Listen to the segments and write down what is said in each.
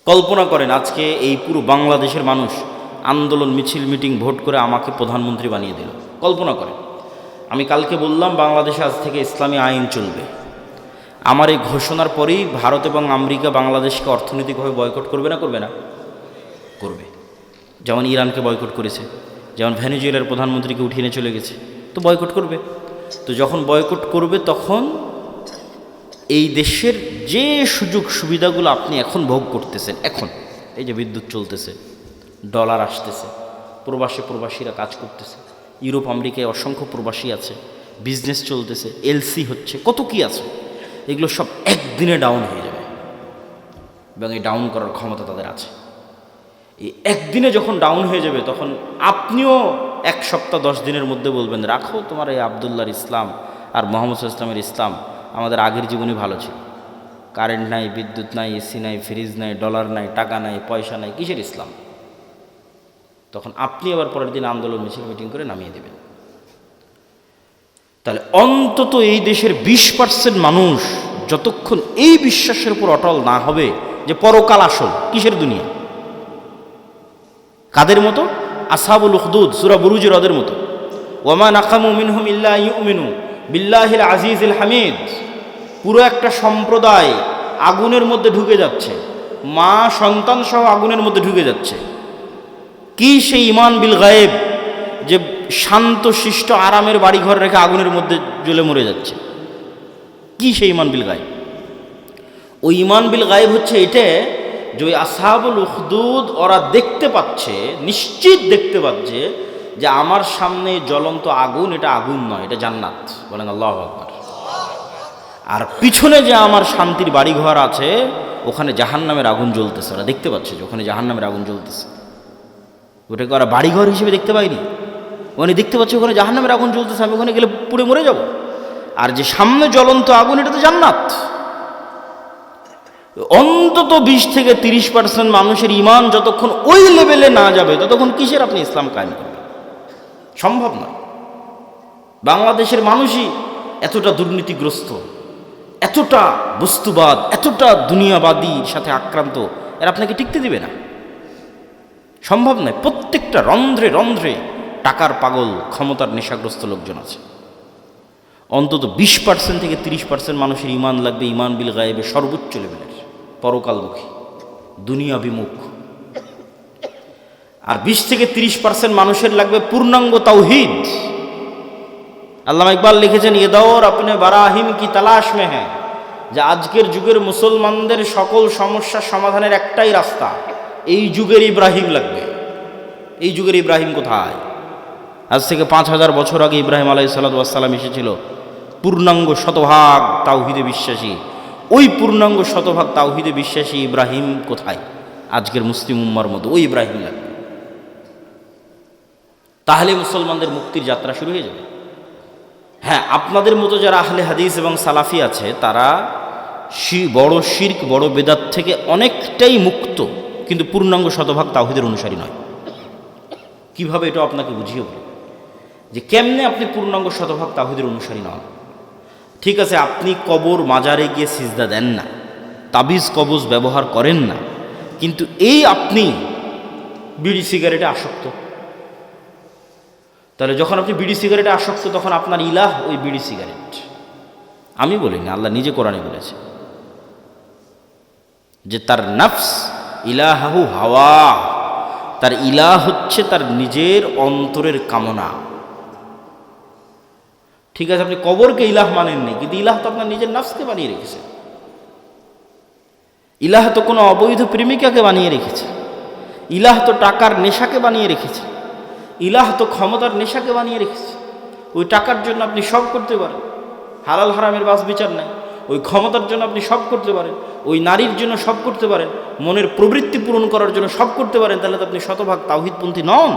কল্পনা করেন আজকে এই পুরো বাংলাদেশের মানুষ আন্দোলন, মিছিল, মিটিং, ভোট করে আমাকে প্রধানমন্ত্রী বানিয়ে দিল। কল্পনা করেন, আমি কালকে বললাম বাংলাদেশে আজ থেকে ইসলামী আইন চলবে। আমার এই ঘোষণার পরেই ভারত এবং আমেরিকা বাংলাদেশকে অর্থনৈতিকভাবে বয়কট করবে না? করবে না? করবে। যেমন ইরানকে বয়কট করেছে, যেমন ভেনেজুয়েলার প্রধানমন্ত্রীকে উঠিয়ে নিয়ে চলে গেছে, তো বয়কট করবে। তো যখন বয়কট করবে তখন এই দেশের যে সুযোগ সুবিধাগুলো আপনি এখন ভোগ করতেছেন, এখন এই যে বিদ্যুৎ চলতেছে, ডলার আসতেছে, প্রবাসীরা কাজ করতেছে, ইউরোপ আমেরিকায় অসংখ্য প্রবাসী আছে, বিজনেস চলতেছে, এলসি হচ্ছে, কত কি আছে, এগুলো সব একদিনে ডাউন হয়ে যাবে এবং এই ডাউন করার ক্ষমতা তাদের আছে। এই একদিনে যখন ডাউন হয়ে যাবে তখন আপনিও 1 সপ্তাহ 10 দিনের মধ্যে বলবেন, রাখো তোমার এই আবদুল্লাহর ইসলাম আর মোহাম্মদ ইসলামের ইসলাম, আমাদের আগের জীবনই ভালো ছিল। কারেন্ট নাই, বিদ্যুৎ নাই, এসি নাই, ফ্রিজ নাই, ডলার নাই, টাকা নাই, পয়সা নাই, কিসের ইসলাম? তখন আপনি আবার পরের দিন আন্দোলন, মিছিল, মিটিং করে নামিয়ে দেবেন। তাহলে অন্তত এই দেশের 20% মানুষ যতক্ষণ এই বিশ্বাসের উপর অটল না হবে যে পরকাল আসল, কিসের দুনিয়া, কাদের মতো? আসহাবুল উখদুদ সূরা বুরুজের ওদের মতো। ওয়ামা নাকামু মিনহুম ইল্লা ইউমিনু বিল্লাহিল আজিজিল হামিদ। পুরো একটা সম্প্রদায় আগুনের মধ্যে ঢুকে যাচ্ছে, মা সন্তান সহ আগুনের মধ্যে ঢুকে যাচ্ছে। কি সেই ঈমান বিল গায়েব, যে শান্ত শিষ্ট আরামের বাড়িঘর রেখে আগুনের মধ্যে জ্বলে মরে যাচ্ছে? কি সেই ঈমান বিল গায়েব? ওই ঈমান বিল গায়েব হচ্ছে এটা যে ওই আসহাবুল উখদুদ ওরা দেখতে পাচ্ছে, নিশ্চিত দেখতে পাচ্ছে যে আমার সামনে জ্বলন্ত আগুন, এটা আগুন নয়, এটা জান্নাত। বলেন আল্লাহু আকবার। আর পিছনে যে আমার শান্তির বাড়িঘর আছে ওখানে জাহান্নামের আগুন জ্বলতেছে। ওরা দেখতে পাচ্ছে যে ওখানে জাহান্নামের আগুন জ্বলতেছে। ওটাকে ওরা বাড়িঘর হিসেবে দেখতে পায়নি, ওখানে দেখতে পাচ্ছে ওখানে জাহান্নামের আগুন জ্বলতেছে, আমি ওখানে গেলে পুড়ে মরে যাব। আর যে সামনে জ্বলন্ত আগুন, এটা তো জান্নাত। অন্তত 20 থেকে 30% মানুষের ঈমান যতক্ষণ ওই লেভেলে না যাবে ততক্ষণ কিসের আপনি ইসলাম কায়েম করবেন? সম্ভব নয়। বাংলাদেশের মানুষই এতটা দুর্নীতিগ্রস্ত, এতটা বস্তুবাদ, এতটা দুনিয়াবাদীর সাথে আক্রান্ত, এর আপনাকে টিকতে দিবে না, সম্ভব নয়। প্রত্যেকটা রন্ধ্রে রন্ধ্রে টাকার পাগল, ক্ষমতার নেশাগ্রস্ত লোকজন আছে। অন্তত 20% থেকে 30% মানুষের ঈমান লাগবে ঈমান বিল গায়েবে সর্বোচ্চ লেভেলের, পরকালমুখী, দুনিয়া বিমুখ। আর 20 থেকে 30% মানুষের লাগবে পূর্ণাঙ্গ তাওহীদ। আল্লামা ইকবাল লিখেছেন, ये दौर अपने बराहिम की तलाश में है, যে আজকের যুগের মুসলমানদের সকল সমস্যার সমাধানের একটাই রাস্তা, এই যুগের ইব্রাহিম লাগবে। এই যুগের ইব্রাহিম কোথায়? আজ থেকে 5000 বছর আগে ইব্রাহিম আলাইহিস সালাম এসেছিল, পূর্ণাঙ্গ শতভাগ তাওহীদে বিশ্বাসী। ওই পূর্ণাঙ্গ শতভাগ তাওহীদে বিশ্বাসী ইব্রাহিম কোথায়? আজকের মুসলিম উম্মার মতো ওই ইব্রাহিম লাগবে। তাহলে মুসলমানদের মুক্তির যাত্রা শুরু হয়ে যাবে। হ্যাঁ, আপনাদের মতো যারা আহলে হাদিস এবং সালাফি আছে তারা বড় শিরক, বড় বেদাত থেকে অনেকটাই মুক্ত, কিন্তু পূর্ণাঙ্গ শতভাগ তাওহীদের অনুসারী নয়। কিভাবে এটা আপনাকে বুঝিয়ে বলি যে কেমনে আপনি পূর্ণাঙ্গ শতভাগ তাওহীদের অনুসারী নন। ঠিক আছে, আপনি কবর মাজারে গিয়ে সিজদা দেন না, তাবিজ কবজ ব্যবহার করেন না, কিন্তু এই আপনি বিড়ি সিগারেটে আসক্ত। তাহলে যখন আপনি বিড়ি সিগারেটে আসক্ত তখন আপনার ইলাহ ওই বিড়ি সিগারেট। আমি বলিনি, আল্লাহ নিজে কোরআনে বলেছে যে তার নফস ইলাহু হাওয়া, তার ইলাহ হচ্ছে তার নিজের অন্তরের কামনা। ঠিক আছে, আপনি কবরকে ইলাহ মানেননি, কিন্তু ইলাহ তো আপনার নিজের নফসকে বানিয়ে রেখেছে। ইলাহ তো কোনো অবৈধ প্রেমিকাকে বানিয়ে রেখেছে, ইলাহ তো টাকার নেশাকে বানিয়ে রেখেছে, ইলাহ তো ক্ষমতার নেশাকে বানিয়ে রেখেছে। ওই টাকার জন্য আপনি সব করতে পারেন, হালাল হারামের বাস বিচার নাই। ওই ক্ষমতার জন্য আপনি সব করতে পারেন, ওই নারীর জন্য সব করতে পারেন, মনের প্রবৃত্তি পূরণ করার জন্য সব করতে পারেন। তাহলে তো আপনি শতভাগ তাওহীদপন্থী নন।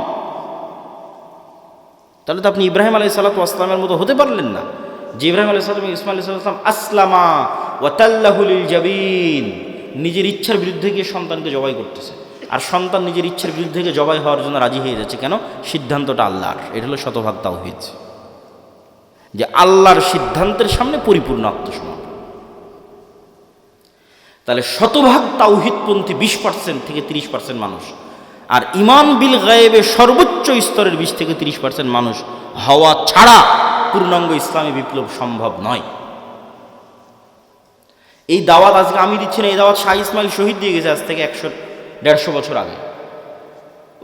তাহলে তো আপনি ইব্রাহিম আলাইহিস সালামের মতো হতে পারলেন না, যে ইব্রাহিম আলাইহিস সালাম, ইসমাঈল আলাইহিস সালাম আসলামা ওয়া তাল্লাহু লিল জাবিন, নিজের ইচ্ছার বিরুদ্ধে গিয়ে সন্তানকে জবাই করতেছে, আর সন্তান নিজের ইচ্ছার বিরুদ্ধে গিয়ে জবাই হওয়ার জন্য রাজি হয়ে যাচ্ছে। কেন? সিদ্ধান্তটা আল্লাহর। এটা হলো শতভাগ তাওহীদ, যে আল্লাহর সিদ্ধান্তের সামনে পরিপূর্ণ আত্মসমর্পণ। তাহলে শতভাগ তাওহীদপন্থী 20% থেকে 30% মানুষ, আর ঈমান বিল গায়েবে সর্বোচ্চ স্তরের 20 থেকে 30% মানুষ হওয়া ছাড়া পূর্ণাঙ্গ ইসলামী বিপ্লব সম্ভব নয়। এই দাওয়াত আজকে আমি দিচ্ছি না, এই দাওয়াত শাহ ইসমাইল শহীদ দিয়ে গেছে আজ থেকে 100-150 বছর আগে।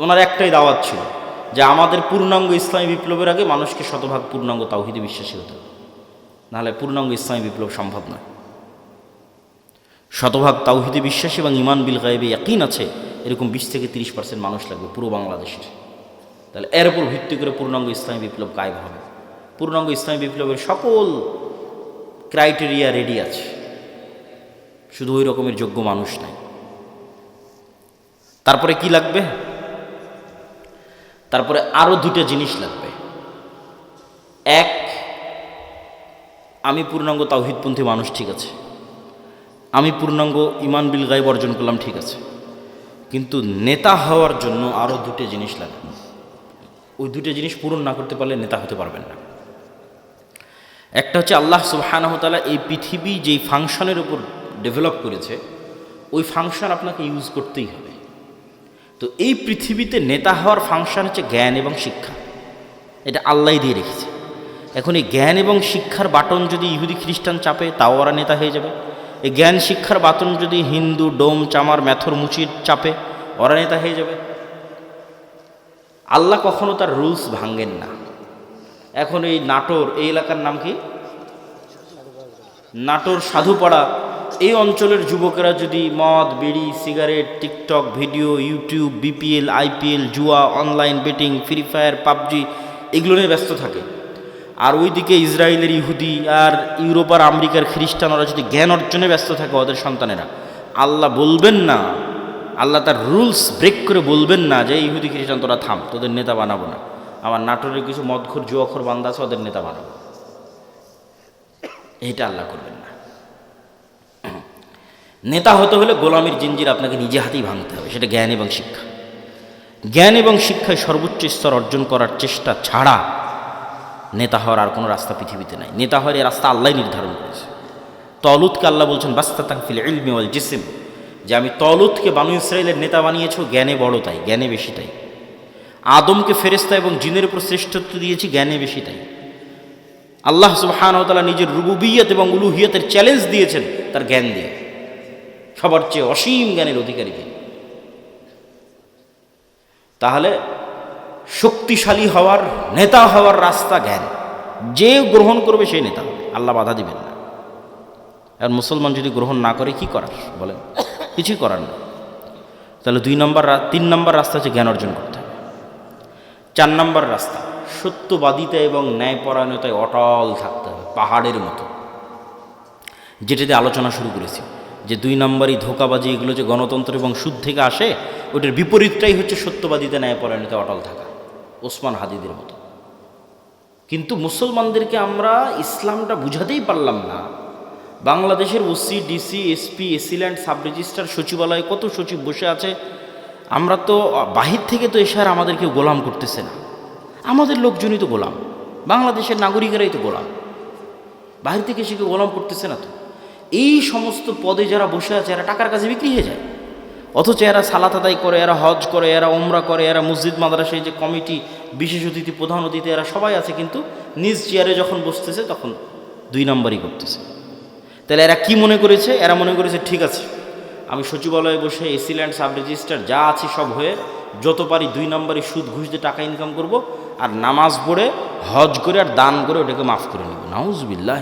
ওনার একটাই দাওয়াত ছিল যে আমাদের পূর্ণাঙ্গ ইসলামী বিপ্লবের আগে মানুষকে শতভাগ পূর্ণাঙ্গ তাওহীদে বিশ্বাসী হতে হবে, নাহলে পূর্ণাঙ্গ ইসলামী বিপ্লব সম্ভব নয়। শতভাগ তাওহীদে বিশ্বাসী এবং ঈমান বিল গায়বে ইয়াকিন আছে এরকম 20 থেকে 30% মানুষ লাগবে পুরো বাংলাদেশের। তাহলে এর উপর ভিত্তি করে পূর্ণাঙ্গ ইসলামী বিপ্লব কায়েম হবে। পূর্ণাঙ্গ ইসলামী বিপ্লবের সকল ক্রাইটেরিয়া রেডি আছে, শুধু ওই রকমের যোগ্য মানুষ নাই। তারপরে কি লাগবে? তারপরে আরো দুটো জিনিস লাগবে। এক, আমি পূর্ণাঙ্গ তাওহীদপন্থী মানুষ, ঠিক আছে, আমি পূর্ণাঙ্গ ঈমান বিল গায়ব অর্জন করলাম, ঠিক আছে, কিন্তু নেতা হওয়ার জন্য আরও দুটো জিনিস লাগে। ওই দুটো জিনিস পূরণ না করতে পারলে নেতা হতে পারবেন না। একটা হচ্ছে আল্লাহ সুবহানাহু ওয়া তাআলা এই পৃথিবী যেই ফাংশনের উপর ডেভেলপ করেছে ওই ফাংশন আপনাকে ইউজ করতেই হবে। তো এই পৃথিবীতে নেতা হওয়ার ফাংশন হচ্ছে জ্ঞান এবং শিক্ষা, এটা আল্লাহই দিয়ে রেখেছে। এখন এই জ্ঞান এবং শিক্ষার বাটন যদি ইহুদি খ্রিস্টান চাপে তাও ওরা নেতা হয়ে যাবে। এই জ্ঞান শিক্ষার বাটন যদি হিন্দু ডোম চামার ম্যাথর মুচির চাপে ওরা নেতা হয়ে যাবে। আল্লাহ কখনো তার রুলস ভাঙেন না। এখন এই নাটোর, এই এলাকার নাম কি, নাটোর সাধুপাড়া, এই অঞ্চলের যুবকেরা যদি মদ বিড়ি cigarette TikTok video YouTube BPL IPL জুয়া online betting free fire PUBG এগুলো নিয়ে ব্যস্ত থাকে, আর ওইদিকে ইসরায়েলের ইহুদি আর ইউরোপ আর আমেরিকার খ্রিস্টান ওরা যদি জ্ঞান অর্জনে ব্যস্ত থাকে ওদের সন্তানেরা, আল্লাহ বলবেন না, আল্লাহ তার রুলস ব্রেক করে বলবেন না যে ইহুদি খ্রিস্টান তোরা থাম, তোদের নেতা বানাবো না, আমার নাটোরের কিছু মদখোর জুয়াখোর বান্দা আছে ওদের নেতা বানাবো। এইটা আল্লাহ করবেন না। নেতা হতে হলে গোলামির জিঞ্জির আপনাকে নিজে হাতেই ভাঙতে হবে, সেটা জ্ঞান এবং শিক্ষা। জ্ঞান এবং শিক্ষায় সর্বোচ্চ স্তর অর্জন করার চেষ্টা ছাড়া নেতা হওয়ার আর কোনো রাস্তা পৃথিবীতে নাই। নেতা হওয়ার এই রাস্তা আল্লাহ নির্ধারণ করেছে। তলুতকে আল্লাহ বলছেন বাস্তাতান ফিল ইলমি ওয়াল জিসম, যে আমি তলুতকে বানু ইসরাইলের নেতা বানিয়েছি, জ্ঞানে বড় তাই, জ্ঞানে বেশি তাই। আদমকে ফেরেশতা এবং জিনের উপর শ্রেষ্ঠত্ব দিয়েছি, জ্ঞানে বেশি তাই। আল্লাহ সুবহানাহু ওয়া তাআলা নিজের রুবুবিয়ত এবং উলুহিয়তের চ্যালেঞ্জ দিয়েছেন তার জ্ঞান দিয়ে, সবার চেয়ে অসীম জ্ঞানের অধিকারী তিনি। তাহলে শক্তিশালী হওয়ার নেতা হওয়ার রাস্তা জ্ঞান, যে গ্রহণ করবে সেই নেতা হবে, আল্লাহ বাধা দিবেন না। আর মুসলমান যদি গ্রহণ না করে কি করার বলেন, কিছুই করার না। তাহলে 3 নম্বর রাস্তা হচ্ছে জ্ঞান অর্জন করতে হবে। 4 নম্বর রাস্তা সত্যবাদিতা এবং ন্যায়পরায়ণতায় অটল থাকতে হবে, পাহাড়ের মতো। যেটাতে আলোচনা শুরু করেছি যে 2 নম্বরই ধোঁকাবাজি, এগুলো যে গণতন্ত্র এবং সুদ থেকে আসে, ওটার বিপরীতটাই হচ্ছে সত্যবাদিতা ন্যায়পরায়ণতায় অটল থাকা, ওসমান হাদিদের মতো। কিন্তু মুসলমানদেরকে আমরা ইসলামটা বুঝাতেই পারলাম না। বাংলাদেশের OC DC SP AC land sub registrar সচিবালয়ে কত সচিব বসে আছে, আমরা তো বাহির থেকে তো এসে আর আমাদেরকে গোলাম করতেছে না, আমাদের লোকজনই তো গোলাম, বাংলাদেশের নাগরিকেরাই তো গোলাম, বাহির থেকে এসে কেউ গোলাম করতেছে না তো। এই সমস্ত পদে যারা বসে আছে এরা টাকার কাছে বিক্রি হয়ে যায়, অথচ এরা সালাত আদায় করে, এরা হজ করে, এরা ওমরা করে, এরা মসজিদ মাদ্রাসায় যে কমিটি বিশেষ অতিথি প্রধান অতিথি এরা সবাই আছে, কিন্তু নিজ চেয়ারে যখন বসতেছে তখন 2 নম্বরই করতেছে। তাহলে এরা কি মনে করেছে? এরা মনে করেছে ঠিক আছে, আমি সচিবালয়ে বসে এসিল্যান্ড সাব রেজিস্ট্রার যা আছি সব হয়ে যত পারি 2 নম্বরই সুদ ঘুষ দিয়ে টাকা ইনকাম করব, আর নামাজ পড়ে হজ করে আর দান করে ওটাকে মাফ করে নেব। নাউজুবিল্লাহ।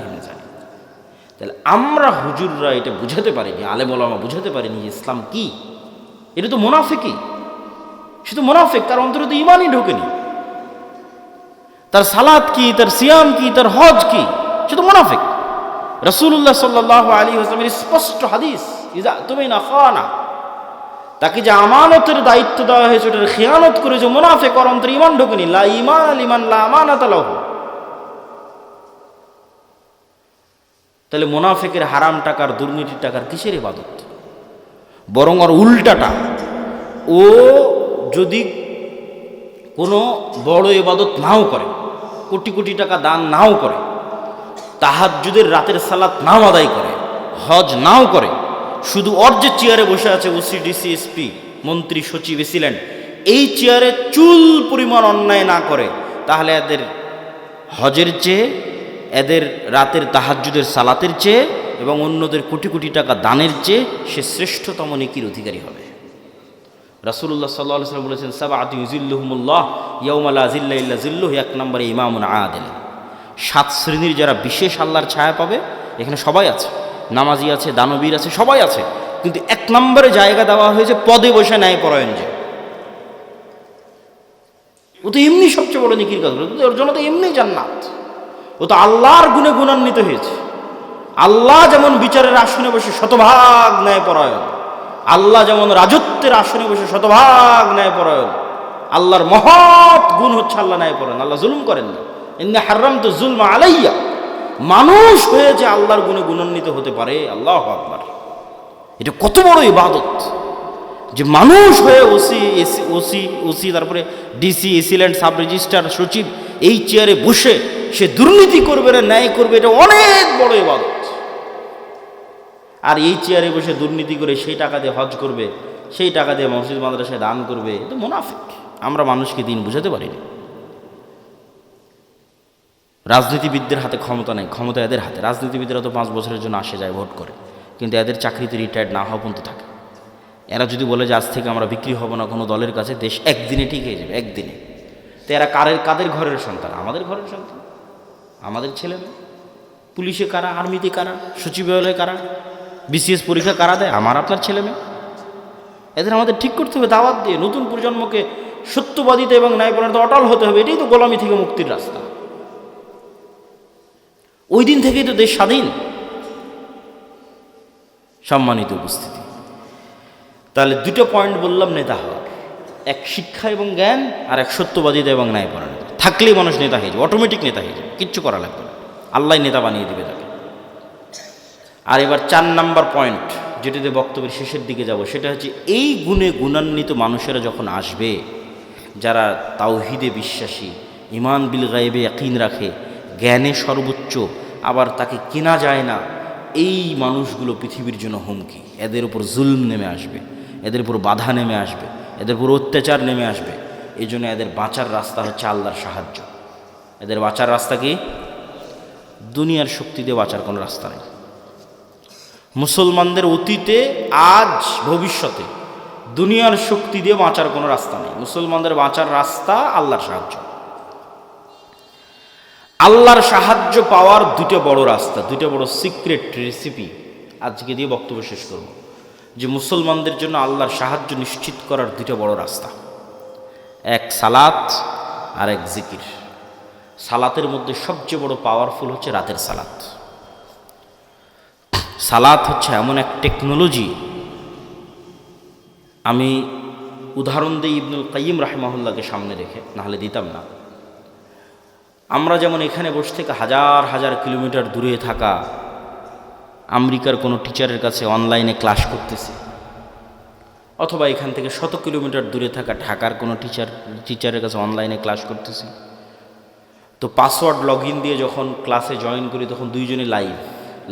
তাহলে আমরা হুজুররা এটা বুঝাতে পারিনি, আলেম ওলামা বুঝাতে পারিনি যে ইসলাম কি। এটা তো মুনাফিকই, সে তো মুনাফিক, তার অন্তরে তো ঈমানই ঢোকেনি। তার সালাত কি, তার সিয়াম কি, তার হজ কি, সে তো মুনাফিক। রাসূলুল্লাহ সাল্লাল্লাহু আলাইহি ওয়াসাল্লামের স্পষ্ট হাদিস, ইযা তুমিনা খানা, তাকে যে আমানতের দায়িত্ব দেওয়া হয়েছে ওটার খেয়ানত করে যে মুনাফিক, ওর অন্তরে ঈমান ঢোকেনি। লা ঈমান লিমান লা আমানাতা লাহু। তাহলে মুনাফিকের হারাম টাকার দুর্নীতির টাকার কিসের ইবাদত? বরং ওর উল্টাটা, ও যদি কোনো বড় ইবাদত নাও করে, কোটি কোটি টাকা দান নাও করে, তাহাজ্জুদের রাতের সালাত নাও আদায় করে, হজ নাও করে, শুধু ওর যে চেয়ারে বসে আছে ওসি ডিসি এসপি মন্ত্রী সচিব এসিলেন্ট, এই চেয়ারে চুল পরিমাণ অন্যায় না করে, তাহলে এদের হজের চেয়ে, এদের রাতের তাহাজ্জুদের সালাতের চেয়ে এবং অন্যদের কোটি কোটি টাকা দানের চেয়ে সে শ্রেষ্ঠতম নেকির অধিকারী হবে। রাসূলুল্লাহ সাল্লাল্লাহু আলাইহি ওয়াসাল্লাম বলেছেন, সাবআতু ইউযিল্লুহুমুল্লাহ ইয়াওমা লা যিল্লা ইল্লা যিল্লুহু, এক নম্বরে ইমামুন আদিল। 7 শ্রেণীর যারা বিশেষ আল্লাহর ছায়া পাবে, এখানে সবাই আছে, নামাজি আছে, দানবীর আছে, সবাই আছে, কিন্তু 1 নম্বরে জায়গা দেওয়া হয়েছে পদে বসে ন্যায়পরায়ণ যে। ও তো এমনি সবচেয়ে বড় নেকির কাজ করে, ওর জন্য তো এমনি জান্নাত। ও তো আল্লাহর গুণে গুণান্বিত হয়েছে। আল্লাহ যেমন বিচারের আসনে বসে শতভাগ ন্যায়পরায়ণ, আল্লাহ যেমন রাজত্বের আসনে বসে শতভাগ ন্যায়পরায়ণ, আল্লাহর মহৎ গুণ হচ্ছে আল্লাহ ন্যায়পরায়ণ। আল্লাহ জুলুম করেন না, ইন্না হারামতু যুলমা আলাইয়া। মানুষ হয়ে যে আল্লাহর গুণে গুণান্বিত হতে পারে, আল্লাহু আকবার, এটা কত বড় ইবাদত যে মানুষ হয়ে ওসি তারপরে ডিসি এসিলেন্ট সাব রেজিস্ট্রার সচিব এই চেয়ারে বসে সে দুর্নীতি করবে না ন্যায় করবে, এটা অনেক বড় ইবাদত। আর এই চেয়ারে বসে দুর্নীতি করে সেই টাকা দিয়ে হজ করবে, সেই টাকা দিয়ে মসজিদ মাদ্রাসায় দান করবে, এটা মুনাফিক। আমরা মানুষকে দিন বুঝাতে পারিনি। রাজনীতিবিদদের হাতে ক্ষমতা নেই, ক্ষমতা এদের হাতে। রাজনীতিবিদরা তো 5 বছরের জন্য আসে যায়, ভোট করে, কিন্তু এদের চাকরিতে রিটায়ার্ড না হওয়া পর্যন্ত থাকে। এরা যদি বলে যে আজ থেকে আমরা বিক্রি হব না কোনো দলের কাছে, দেশ একদিনে ঠিক হয়ে যাবে, একদিনে। তো এরা কাদের ঘরের সন্তান? আমাদের ঘরের সন্তান, আমাদের ছেলে মেয়ে। পুলিশে কারা, আর্মিতে কারা, সচিবালয়ে কারা, বিসিএস পরীক্ষা কারা দেয়? আমার আপনার ছেলে মেয়ে। এদের আমাদের ঠিক করতে হবে দাওয়াত দিয়ে। নতুন প্রজন্মকে সত্যবাদিতা এবং ন্যায়পরায়ণতা অটল হতে হবে। এটাই তো গোলামি থেকে মুক্তির রাস্তা। ওই দিন থেকেই তো দেশ স্বাধীন। সম্মানিত উপস্থিতি, তাহলে 2টা পয়েন্ট বললাম নেতা হওয়ার, এক শিক্ষা এবং জ্ঞান, আর এক সত্যবাদিতা এবং ন্যায়পরায়ণতা। থাকলেই মানুষ নেতা হয়ে যাবে, অটোমেটিক নেতা হয়ে যাবে, কিচ্ছু করা লাগবে না, আল্লাহ নেতা বানিয়ে দিবে তাকে। আর এবার 4 নাম্বার পয়েন্ট, যেটাতে বক্তব্যের শেষের দিকে যাব, সেটা হচ্ছে এই গুণে গুণান্বিত মানুষেরা যখন আসবে, যারা তাওহীদে বিশ্বাসী, ঈমান বিল গায়বে ইয়াকিন রাখে, জ্ঞানে সর্বোচ্চ, আবার তাকে কেনা যায় না, এই মানুষগুলো পৃথিবীর জন্য হুমকি। এদের উপর জুলম নেমে আসবে, এদের উপর বাধা নেমে আসবে, এদের উপর অত্যাচার নেমে আসবে। এই জন্য এদের বাঁচার রাস্তা হচ্ছে আল্লাহর সাহায্য। এদের বাঁচার রাস্তা কি? দুনিয়ার শক্তি দিয়ে বাঁচার কোনো রাস্তা নেই। মুসলমানদের অতীতে, আজ, ভবিষ্যতে দুনিয়ার শক্তি দিয়ে বাঁচার কোনো রাস্তা নেই। মুসলমানদের বাঁচার রাস্তা আল্লাহর সাহায্য। আল্লাহর সাহায্য পাওয়ার 2টা বড় রাস্তা, 2টা বড় সিক্রেট রেসিপি আজকে দিয়ে বক্তব্য শেষ করব। যে মুসলমানদের জন্য আল্লাহর সাহায্য নিশ্চিত করার 2টা বড় রাস্তা, এক সালাত আর এক জিকির। সালাতের মধ্যে সবচেয়ে বড় পাওয়ারফুল হচ্ছে রাতের সালাত। সালাত হচ্ছে এমন এক টেকনোলজি, আমি উদাহরণ দিই ইবনুল কাইয়িম রাহিমাহুল্লাহকে সামনে রেখে, নাহলে দিতাম না। আমরা যেমন এখানে বসে থেকে হাজার হাজার কিলোমিটার দূরে থাকা আমেরিকার কোনো টিচারের কাছে অনলাইনে ক্লাস করতেছি, অথবা এখান থেকে 100 কিলোমিটার দূরে থাকা ঢাকার কোনো টিচারের কাছে অনলাইনে ক্লাস করতেছি, তো পাসওয়ার্ড লগ ইন দিয়ে যখন ক্লাসে জয়েন করি, তখন দুইজনে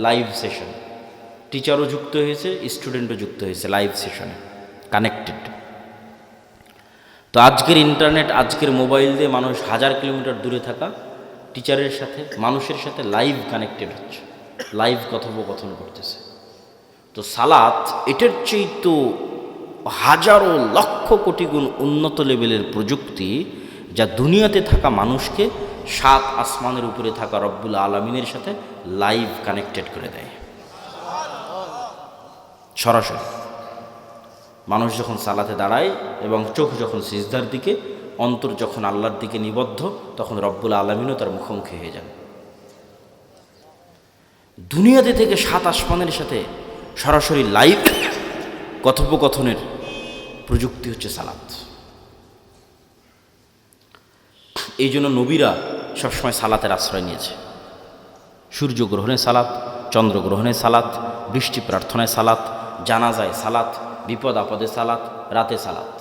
লাইভ সেশন। টিচারও যুক্ত হয়েছে, স্টুডেন্টও যুক্ত হয়েছে লাইভ সেশনে, কানেক্টেড। তো আজকের ইন্টারনেট, আজকের মোবাইল দিয়ে মানুষ 1000 কিলোমিটার দূরে থাকা টিচারের সাথে, মানুষের সাথে লাইভ কানেক্টেড হচ্ছে, লাইভ কথোপকথন করতেছে। তো সালাত এটার চেয়ে তো হাজারো লক্ষ কোটি গুণ উন্নত লেভেলের প্রযুক্তি, যা দুনিয়াতে থাকা মানুষকে 7 আসমানের উপরে থাকা রব্বুল আলামিনের সাথে লাইভ কানেক্টেড করে দেয়। সরাসরি মানুষ যখন সালাতে দাঁড়ায় এবং চোখ যখন সিজদার দিকে, অন্তর যখন আল্লাহর দিকে নিবদ্ধ, তখন রব্বুল আলামিনও তার মুখোমুখি হয়ে যান। দুনিয়াতে থেকে 7 আসমানের সাথে সরাসরি লাইভ কথোপকথনের প্রযুক্তি হচ্ছে সালাত। এই জন্য নবীরা সবসময় সালাতের আশ্রয় নিয়েছে। সূর্যগ্রহণে সালাত, চন্দ্রগ্রহণে সালাত, বৃষ্টি প্রার্থনায় সালাত, জানাজায় সালাত, বিপদ আপদে সালাত, রাতে সালাত।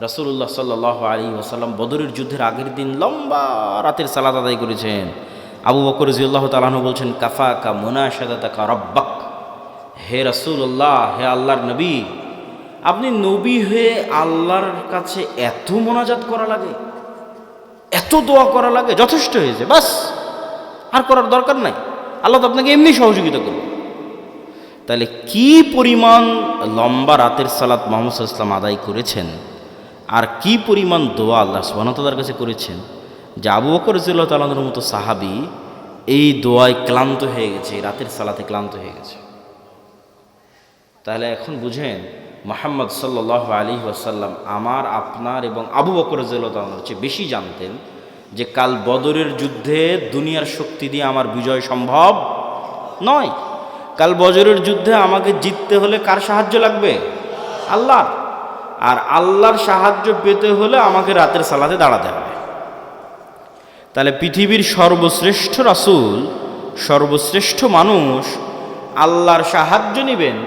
রাসূলুল্লাহ সাল্লাল্লাহু আলাইহি ওয়াসাল্লাম বদরের যুদ্ধের আগের দিন লম্বা রাতের সালাত আদায় করেছেন। আবু বকর রাদিয়াল্লাহু তাআলা আনহু বলছেন, কাফাকা মুনাশাদাতাকা রাব্বাক, হে রাসূলুল্লাহ, হে আল্লাহর নবী, আপনি নবী হয়ে আল্লাহর কাছে এত মোনাজাত করা লাগে, এত দোয়া করা লাগে? যথেষ্ট হয়েছে, বাস, আর করার দরকার নাই। আল্লাহ তো আপনাকে এমনি সহযোগিতা করবে। তাহলে কি পরিমাণ লম্বা রাতের সালাত মুহাম্মদ সাল্লাল্লাহু আলাইহি ওয়াসাল্লাম আদায় করেছেন, আর কি পরিমাণ দোয়া আল্লাহ সুবহানাহু ওয়া তাআলার কাছে করেছেন, যে আবু বকর রাদিয়াল্লাহু তাআলার মতো সাহাবী এই দোয়ায় ক্লান্ত হয়ে গেছে, এই রাতের সালাতে ক্লান্ত হয়ে গেছে। তাহলে এখন বুঝেন, মুহাম্মদ সাল্লাল্লাহু আলাইহি ওয়াসাল্লাম আমার, আপনার এবং আবু বকর রাদিয়াল্লাহু তাআলার চেয়ে বেশি জানতেন যে কাল বদরের যুদ্ধে দুনিয়ার শক্তি দিয়ে আমার বিজয় সম্ভব নয়। কাল বদরের যুদ্ধে আমাকে জিততে হলে কার সাহায্য লাগবে? আল্লাহ। আর আল্লাহর সাহায্য পেতে হলে আমাকে রাতের সালাতে দাঁড়াতে হবে। তাহলে পৃথিবীর সর্বশ্রেষ্ঠ রাসূল, সর্বশ্রেষ্ঠ মানুষ আল্লাহর সাহায্য নেবেন,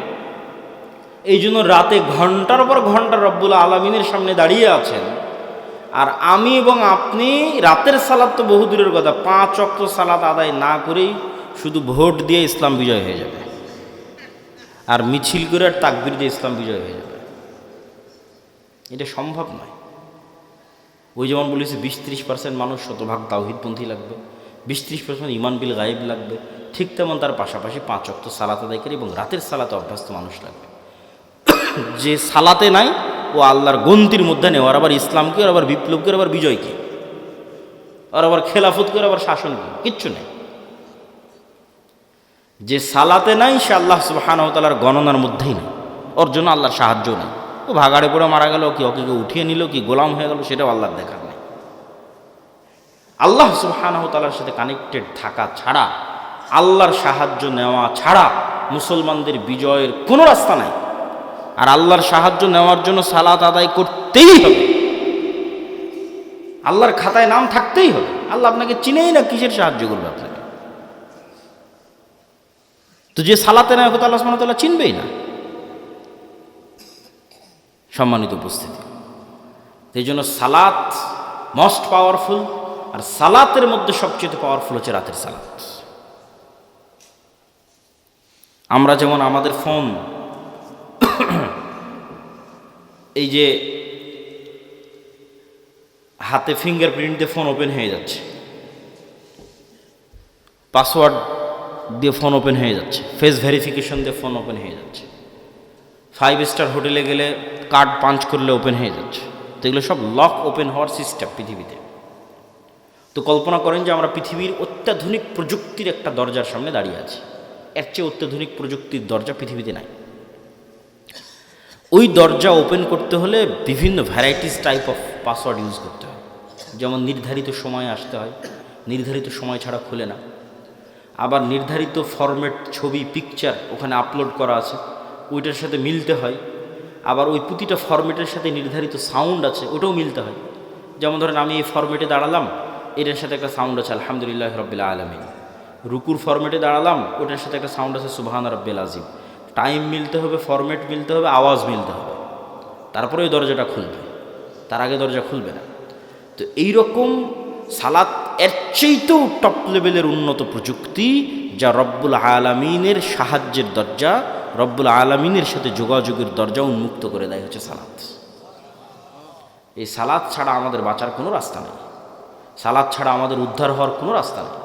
এই জন্য রাতে ঘন্টার পর ঘন্টা রব্বুল আলামিনের সামনে দাঁড়িয়ে আছেন। আর আমি এবং আপনি রাতের সালাত তো বহু দূরের কথা, 5 ওয়াক্ত সালাত আদায় না করেই শুধু ভোট দিয়ে ইসলাম বিজয় হয়ে যাবে, আর মিছিল করে আর তাকবীর দিয়ে ইসলাম বিজয় হয়ে যাবে। এটা সম্ভব নয়। ওই যেমন বলেছে 20-30% মানুষ শতভাগ তাওহীদপন্থী লাগবে, 20-30% ঈমান বিল গায়েব লাগবে, ঠিক তেমন তার পাশাপাশি 5 ওয়াক্ত সালাত আদায়কারী এবং রাতের সালাতে অভ্যস্ত মানুষ লাগবে। যে সালাতে নাই ও আল্লাহর গন্তির মধ্যে নেই, আর আবার ইসলামকে, আর আবার বিপ্লবকে, আর আবার বিজয়কে, আর আবার খেলাফত করে, আবার শাসনকে, কিচ্ছু নেই। যে সালাতে নাই সে আল্লাহ সুবহানাহু ওয়া তাআলার গণনার মধ্যেই নেই, ওর জন্য আল্লাহর সাহায্য নেই। ও ভাগাড়ে পড়ে মারা গেল, কি ওকে কেউ উঠিয়ে নিল, কি গোলাম হয়ে গেল, সেটাও আল্লাহর দেখার নেই। আল্লাহ সুবহানাহু ওয়া তাআলার সাথে কানেক্টেড থাকা ছাড়া, আল্লাহর সাহায্য নেওয়া ছাড়া মুসলমানদের বিজয়ের কোনো রাস্তা নাই। আর আল্লাহর সাহায্য নেওয়ার জন্য সালাত আদায় করতেই হবে, আল্লাহর খাতায় নাম থাকতেই হবে। আল্লাহ আপনাকে চিনেই না, কিসের সাহায্য করবে আপনাকে? তো যে সালাতে নেয় হয়তো আল্লাহ সুবহানাহু ওয়া তাআলা চিনবেই না। সম্মানিত উপস্থিতি, এই জন্য সালাত মোস্ট পাওয়ারফুল, আর সালাতের মধ্যে সবচেয়ে পাওয়ারফুল হচ্ছে রাতের সালাত। আমরা যেমন আমাদের ফোন, এই যে হাতে ফিঙ্গারপ্রিন্ট দিয়ে ফোন ওপেন হয়ে যাচ্ছে, পাসওয়ার্ড দিয়ে ফোন ওপেন হয়ে যাচ্ছে, ফেস ভেরিফিকেশন দিয়ে ফোন ওপেন হয়ে যাচ্ছে, 5 স্টার হোটেলে গেলে কার্ড পাঞ্চ করলে ওপেন হয়ে যাচ্ছে। তো এগুলো সব লক ওপেন হওয়ার সিস্টেম পৃথিবীতে। তো কল্পনা করেন যে আমরা পৃথিবীর অত্যাধুনিক প্রযুক্তির একটা দরজার সামনে দাঁড়িয়ে আছি, এর চেয়ে অত্যাধুনিক প্রযুক্তির দরজা পৃথিবীতে নাই। ওই দরজা ওপেন করতে হলে বিভিন্ন varieties type of password use করতে হয়। যেমন নির্ধারিত সময়ে আসতে হয়, নির্ধারিত সময় ছাড়া খুলে না। আবার নির্ধারিত ফরম্যাট ছবি, পিকচার ওখানে আপলোড করা আছে, ওইটার সাথে মিলতে হয়। আবার ওই প্রতিটা ফরম্যাটের সাথে নির্ধারিত সাউন্ড আছে, ওটাও মিলতে হয়। যেমন ধরেন আমি এই ফরম্যাটে দাঁড়ালাম, এটার সাথে একটা সাউন্ড আছে আলহামদুলিল্লাহ রাব্বিল আলামিন। রুকুর ফরম্যাটে দাঁড়ালাম, ওটার সাথে একটা সাউন্ড আছে সুবহান রাব্বিল আযীম। টাইম মিলতে হবে, ফরম্যাট মিলতে হবে, আওয়াজ মিলতে হবে, তারপরে ওই দরজাটা খুলবে, তার আগে দরজা খুলবে না। তো এইরকম সালাত এর চেয়েতেও টপ লেভেলের উন্নত প্রযুক্তি, যা রব্বুল আলামিনের সাহায্যের দরজা, রব্বুল আলামিনের সাথে যোগাযোগের দরজা উন্মুক্ত করে দেয় হচ্ছে সালাত। এই সালাত ছাড়া আমাদের বাঁচার কোনো রাস্তা নেই, সালাত ছাড়া আমাদের উদ্ধার হওয়ার কোনো রাস্তা নেই।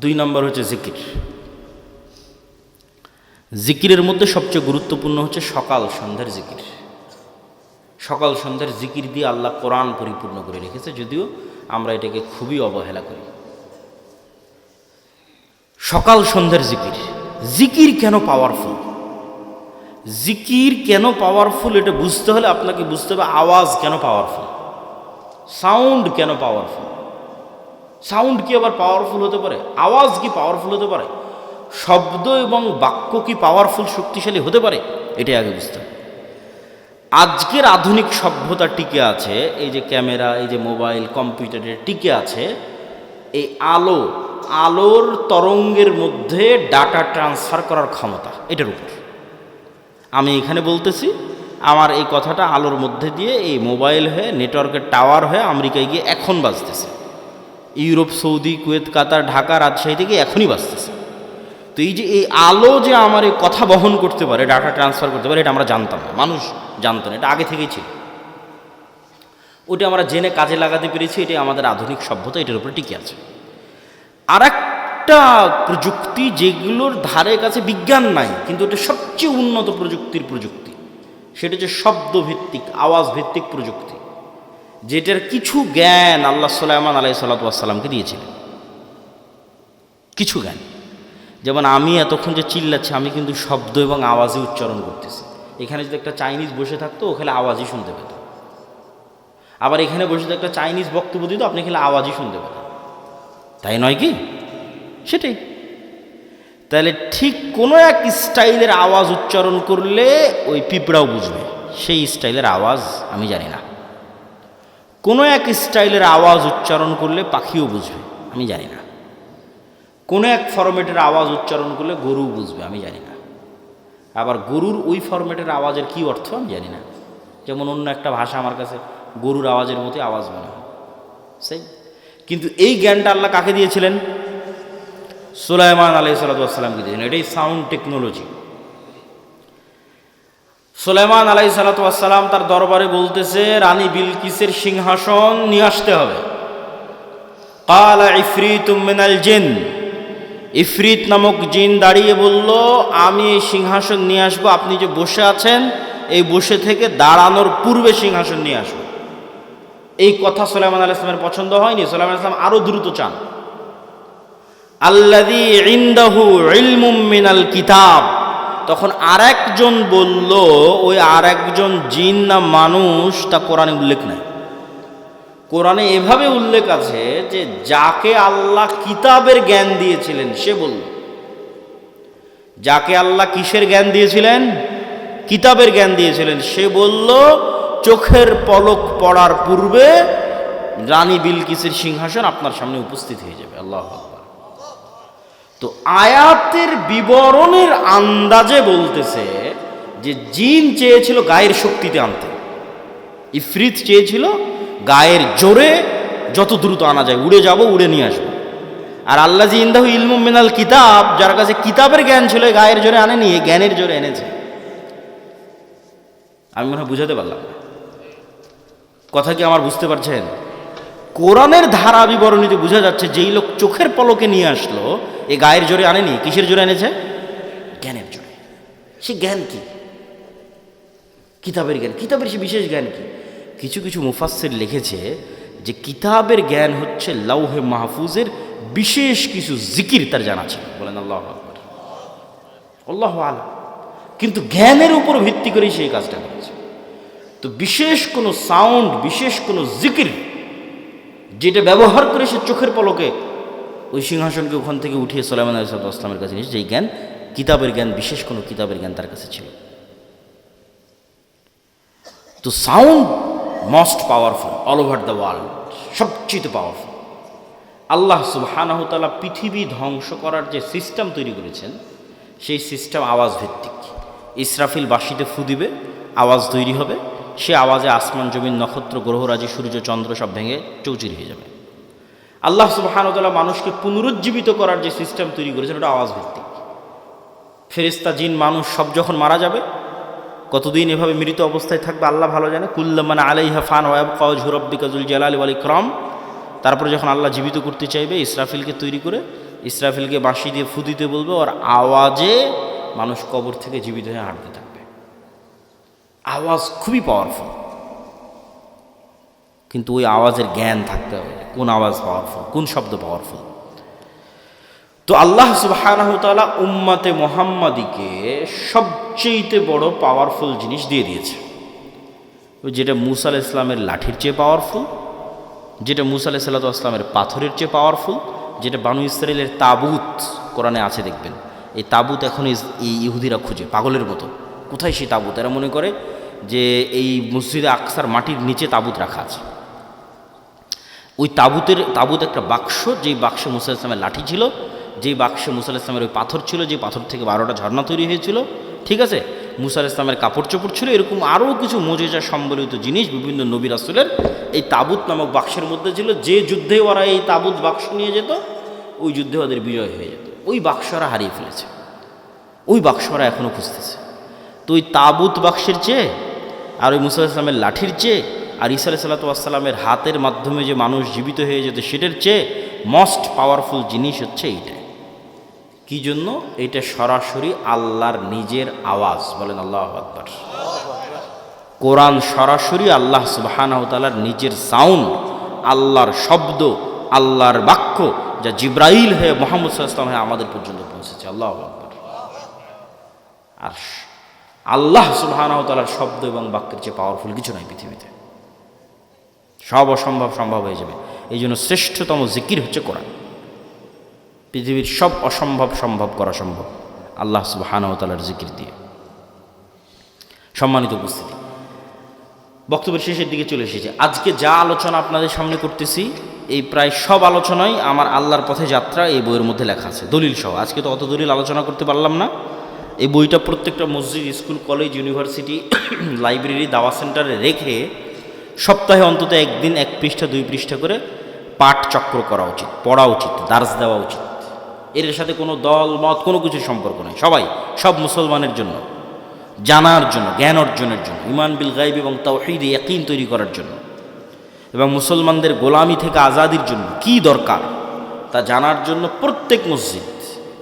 2 নম্বর হচ্ছে জিকির। জিকিরের মধ্যে সবচেয়ে গুরুত্বপূর্ণ হচ্ছে সকাল সন্ধ্যার জিকির। সকাল সন্ধ্যার জিকির দিয়ে আল্লাহ কোরআন পরিপূর্ণ করে রেখেছে, যদিও আমরা এটাকে খুবই অবহেলা করি। সকাল সন্ধ্যার জিকির। জিকির কেন পাওয়ারফুল? জিকির কেন পাওয়ারফুল এটা বুঝতে হলে আপনাকে বুঝতে হবে আওয়াজ কেন পাওয়ারফুল, সাউন্ড কেন পাওয়ারফুল। সাউন্ড কি আবার পাওয়ারফুল হতে পারে? আওয়াজ কি পাওয়ারফুল হতে পারে? শব্দ এবং বাক্য কি পাওয়ারফুল, শক্তিশালী হতে পারে? এটাই আগে বুঝতে হবে। আজকের আধুনিক সভ্যতা টিকে আছে, এই যে ক্যামেরা, এই যে মোবাইল, কম্পিউটারের টিকে আছে এই আলোর তরঙ্গের মধ্যে ডাটা ট্রান্সফার করার ক্ষমতা, এটার উপর। আমি এখানে বলতেছি, আমার এই কথাটা আলোর মধ্যে দিয়ে এই মোবাইল হয়ে, নেটওয়ার্কের টাওয়ার হয়ে আমেরিকায় গিয়ে এখন বাজতেছে, ইউরোপ, সৌদি, কুয়েত, কাতার, ঢাকা, রাজশাহী থেকে এখনই বাজতেছে। তো এই যে এই আলো যে আমার এই কথা বহন করতে পারে, ডাটা ট্রান্সফার করতে পারে, এটা আমরা জানতাম না, মানুষ জানতো না, এটা আগে থেকেই ছিল। ওটা আমরা জেনে কাজে লাগাতে পেরেছি, এটাই আমাদের আধুনিক সভ্যতা, এটার উপরে টিকে আছে। আর একটা প্রযুক্তি যেগুলোর ধারে কাছে বিজ্ঞান নাই, কিন্তু এটা সবচেয়ে উন্নত প্রযুক্তি, সেটা হচ্ছে শব্দভিত্তিক, আওয়াজ ভিত্তিক প্রযুক্তি, যেটার কিছু জ্ঞান আল্লাহ সুলাইমান আলাইহিসসালাতু ওয়াসসালামকে দিয়েছিলেন। কিছু জ্ঞান, যেমন আমি এতক্ষণ যে চিল্লাচ্ছি, আমি কিন্তু শব্দ এবং আওয়াজই উচ্চারণ করতেছি। এখানে যদি একটা চাইনিজ বসে থাকতো, ও খেলে আওয়াজই শুনতে পেত। আবার এখানে বসে যদি একটা চাইনিজ বক্তব্য দিত, আপনি খেলে আওয়াজই শুনতে পেতেন, তাই নয় কি? সেটাই। তাহলে ঠিক কোনো এক স্টাইলের আওয়াজ উচ্চারণ করলে ওই পিঁপড়াও বুঝবে, সেই স্টাইলের আওয়াজ আমি জানি না। কোনো এক স্টাইলের আওয়াজ উচ্চারণ করলে পাখিও বুঝবে, আমি জানি না। কোনো এক ফরম্যাটের আওয়াজ উচ্চারণ করলে গরু বুঝবে, আমি জানি না। আবার গরুর ওই ফরম্যাটের আওয়াজের কী অর্থ আমি জানি না। যেমন অন্য একটা ভাষা আমার কাছে গরুর আওয়াজের মতোই আওয়াজ মনে হয়, সেই। কিন্তু এই জ্ঞানটা আল্লাহ কাকে দিয়েছিলেন? সুলাইমান আলাইহিসসালাতু ওয়াসসালামকে দিয়েছিলেন। এটাই সাউন্ড টেকনোলজি। সুলাইমান আলাইহিসসালাতু ওয়াসসালাম তার দরবারে বলতেছে, রানী বিলকিসের সিংহাসন নিয়ে আসতে হবে। ক্বালা ইফরিতুম মিনাল জিন, ইফরিত নামক জিন দাঁড়িয়ে বলল, আমি এই সিংহাসন নিয়ে আসবো, আপনি যে বসে আছেন এই বসে থেকে দাঁড়ানোর পূর্বে সিংহাসন নিয়ে আসবো। এই কথা সুলাইমান আলাইহিস সালামের পছন্দ হয়নি। সুলাইমান আলাইহিস সালাম আরো দ্রুত চান। আল্লাযী ইনদাহু ইলমুম মিনাল কিতাব, তখন আরেকজন বলল, ওই আরেকজন জিন না মানুষ তা কোরআনে উল্লেখ নাই। কোরআনে এভাবে উল্লেখ আছে যে যাকে আল্লাহ কিতাবের জ্ঞান দিয়েছিলেন সে বলল। যাকে আল্লাহ কিসের জ্ঞান দিয়েছিলেন? কিতাবের জ্ঞান দিয়েছিলেন, সে বলল চোখের পলক পড়ার পূর্বে রানী বিলকিসের সিংহাসন আপনার সামনে উপস্থিত হয়ে যাবে। আল্লাহু আকবার। তো আয়াতের বিবরণের আন্দাজে বলতেছে যে জিন চেয়েছিল গায়ের শক্তিতে আনতে, ইফরিত চেয়েছিল গায়ের জোরে যত দ্রুত আনা যায়, উড়ে যাব, উড়ে নিয়ে আসবো। আর আল্লাযী ইনদাহু ইলমুম মিনাল কিতাব, যার কাছে কিতাবের জ্ঞান ছিল, গায়ের জোরে আনেনি, জ্ঞানের জোরে এনেছে। আমি মনে হয় বুঝাতে পারলাম না কথা, কি আমার বুঝতে পারছেন? কোরআনের ধারা বিবরণীতে বোঝা যাচ্ছে যেই লোক চোখের পলকে নিয়ে আসলো, এ গায়ের জোরে আনেনি, কিসের জোরে এনেছে? জ্ঞানের জোরে। সে জ্ঞান কি? কিতাবের জ্ঞান। কিতাবের সে বিশেষ জ্ঞান কি? কিছু কিছু মুফাসসির লিখেছে যে কিতাবের জ্ঞান হচ্ছে লাউহে মাহফুজের বিশেষ কিছু জিকির তার জানা ছিল। বলেন আল্লাহু আকবার, আল্লাহু আ'লাম। কিন্তু জ্ঞানের উপর ভিত্তি করে সেই কাজটা করেছে। তো বিশেষ কোনো সাউন্ড, বিশেষ কোনো জিকির যেটা ব্যবহার করে সে চোখের পলকে ওই সিংহাসনকে ওখান থেকে উঠিয়ে সুলাইমান আলাইহিস সালামের কাছে নিয়েছে, যেই জ্ঞান কিতাবের জ্ঞান, বিশেষ কোনো কিতাবের জ্ঞান তার কাছে ছিল। তো sound most powerful all over the world, সবচেয়ে পাওয়ারফুল। আল্লাহ সুবহানাহু ওয়া তাআলা পৃথিবী ধ্বংস করার যে সিস্টেম তৈরি করেছেন, সেই সিস্টেম আওয়াজ ভিত্তিক। ইসরাফিল বাঁশিতে ফু দিবে, আওয়াজ তৈরি হবে, সে আওয়াজে আসমান জমিন নক্ষত্র গ্রহরাজি সূর্য চন্দ্র সব ভেঙে চৌচির হয়ে যাবে। আল্লাহ সুবহানাহু ওয়া তাআলা মানুষকে পুনরুজ্জীবিত করার যে সিস্টেম তৈরি করেছেন, ওটা আওয়াজ ভিত্তিক। ফেরেশতা, জিন, মানুষ সব যখন মারা যাবে, কতদিন এভাবে মৃত অবস্থায় থাকবে আল্লাহ ভালো জানে। কুল্লু মান আলাইহা ফান ওয়া ইয়াবকা ওয়াজহু রাব্বিকা যুল জালালি ওয়াল ইকরাম। তারপরে যখন আল্লাহ জীবিত করতে চাইবে, ইসরাফিলকে তৈরি করে ইসরাফিলকে বাঁশি দিয়ে ফু দিতে বলবে, ওর আওয়াজে মানুষ কবর থেকে জীবিত হয়ে হাঁটতে থাকবে। আওয়াজ খুবই পাওয়ারফুল, কিন্তু ওই আওয়াজের জ্ঞান থাকতে হবে, কোন আওয়াজ পাওয়ারফুল, কোন শব্দ পাওয়ারফুল। তো আল্লাহ সুবহানাহু ওয়া তাআলা উম্মতে মুহাম্মাদিকে সবচেয়ে বড় পাওয়ারফুল জিনিস দিয়ে দিয়েছে, যেটা মূসা আলাইহিস সালামের লাঠির চেয়ে পাওয়ারফুল, যেটা মূসা আলাইহিস সালামের পাথরের চেয়ে পাওয়ারফুল, যেটা বানু ইসরাইলের তাবুত কোরআনে আছে দেখবেন। এই তাবুত এখন এই ইহুদিরা খুঁজে পাগলের মতো, কোথায় সেই তাবুত? এরা মনে করে যে এই মসজিদে আকসার মাটির নিচে তাবুত রাখা আছে। ওই তাবুত একটা বাক্স, যেই বাক্সে মূসা আলাইহিস সালামের লাঠি ছিল, যেই বাক্সে মূসা আলাইহিস সালামের ওই পাথর ছিল, যে পাথর থেকে 12টা ঝর্ণা তৈরি হয়েছিল, ঠিক আছে, মূসা আলাইহিস সালামের কাপড় চোপড় ছিল, এরকম আরও কিছু মুজিজা সম্বলিত জিনিস বিভিন্ন নবী রাসূলের এই তাবুত নামক বাক্সের মধ্যে ছিল। যে যুদ্ধে ওরা এই তাবুত বাক্স নিয়ে যেত, ওই যুদ্ধে ওদের বিজয় হয়ে যেত। ওই বাক্সরা হারিয়ে ফেলেছে, ওই বাক্সরা এখনও খুঁজতেছে। তো ওই তাবুত বাক্সের চেয়ে আর ওই মুসা ইসলামের লাঠির চেয়ে আর ঈসা আলাইহিসসালামের হাতের মাধ্যমে যে মানুষ জীবিত হয়ে যেত সেটার চেয়ে মোস্ট পাওয়ারফুল জিনিস হচ্ছে এইটা। কি জন্য? এটা সরাসরি আল্লাহর নিজের আওয়াজ। বলেন আল্লাহু আকবার। কোরআন সরাসরি আল্লাহ সুবহানাহু ওয়া তাআলার নিজের সাউন্ড, আল্লাহর শব্দ, আল্লাহর বাক্য, যা জিব্রাইল হয়ে মুহাম্মদ সাল্লাল্লাহু আলাইহি ওয়াসাল্লাম হয়ে আমাদের পর্যন্ত পৌঁছেছে। আল্লাহু আকবার। আর আল্লাহ সুবহানাহু ওয়া তাআলার শব্দ এবং বাক্যের চেয়ে পাওয়ারফুল কিছু নাই পৃথিবীতে। সব অসম্ভব সম্ভব হয়ে যাবে। এই জন্য শ্রেষ্ঠতম জিকির হচ্ছে কোরআন। পৃথিবীর সব অসম্ভব সম্ভব করা সম্ভব আল্লাহ সুবহানাহু ওয়া তাআলার জিকির দিয়ে। সম্মানিত উপস্থিতি, বক্তব্যের শেষের দিকে চলে এসেছে। আজকে যা আলোচনা আপনাদের সামনে করতেছি, এই প্রায় সব আলোচনাই আমার আল্লাহর পথে যাত্রা এই বইয়ের মধ্যে লেখা আছে, দলিল সহ। আজকে তো অত দলিল আলোচনা করতে পারলাম না। এই বইটা প্রত্যেকটা মসজিদ, স্কুল, কলেজ, ইউনিভার্সিটি, লাইব্রেরি, দাওয়া সেন্টারে রেখে সপ্তাহে অন্তত একদিন 1 পৃষ্ঠা 2 পৃষ্ঠা করে পাঠ চক্র করা উচিত, পড়া উচিত, দার্স দেওয়া উচিত। এর সাথে কোনো দল মত কোনো কিছুর সম্পর্ক নেই। সব মুসলমানের জন্য, জানার জন্য, জ্ঞান অর্জনের জন্য, ঈমান বিল গায়ব এবং তাওহীদে ইয়াকিন তৈরি করার জন্য, এবং মুসলমানদের গোলামি থেকে আজাদির জন্য কি দরকার তা জানার জন্য প্রত্যেক মসজিদ,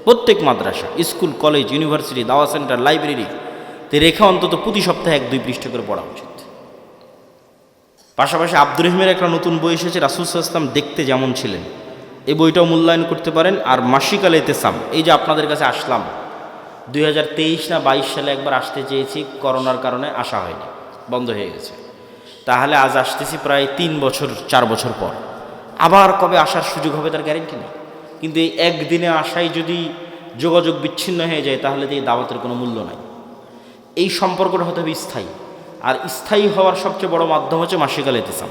প্রত্যেক মাদ্রাসা, স্কুল, কলেজ, ইউনিভার্সিটি, দাওয়া সেন্টার, লাইব্রেরিতে রেখে অন্তত প্রতি সপ্তাহে 1-2 পৃষ্ঠা করে পড়া উচিত। পাশাপাশি আব্দুর রহিমের একটা নতুন বই এসেছে, রাসূল সাল্লাল্লাহু আলাইহি ওয়াসাল্লাম দেখতে যেমন ছিলেন, এই বইটাও মূল্যায়ন করতে পারেন। আর মাসিক আল ইতিসাম, এই যে আপনাদের কাছে আসলাম 2023 না 22 সালে একবার আসতে চেয়েছি, করোনার কারণে আসা হয়নি, বন্ধ হয়ে গেছে। তাহলে আজ আসতেছি প্রায় 3 বছর 4 বছর পর। আবার কবে আসার সুযোগ হবে তার গ্যারেন্টি নেই। কিন্তু এই একদিনে আসাই যদি যোগাযোগ বিচ্ছিন্ন হয়ে যায়, তাহলে তো এই দাওয়াতের কোনো মূল্য নাই। এই সম্পর্কটা হতে হবে স্থায়ী, আর স্থায়ী হওয়ার সবচেয়ে বড় মাধ্যম হচ্ছে মাসিক আল ইতিসাম।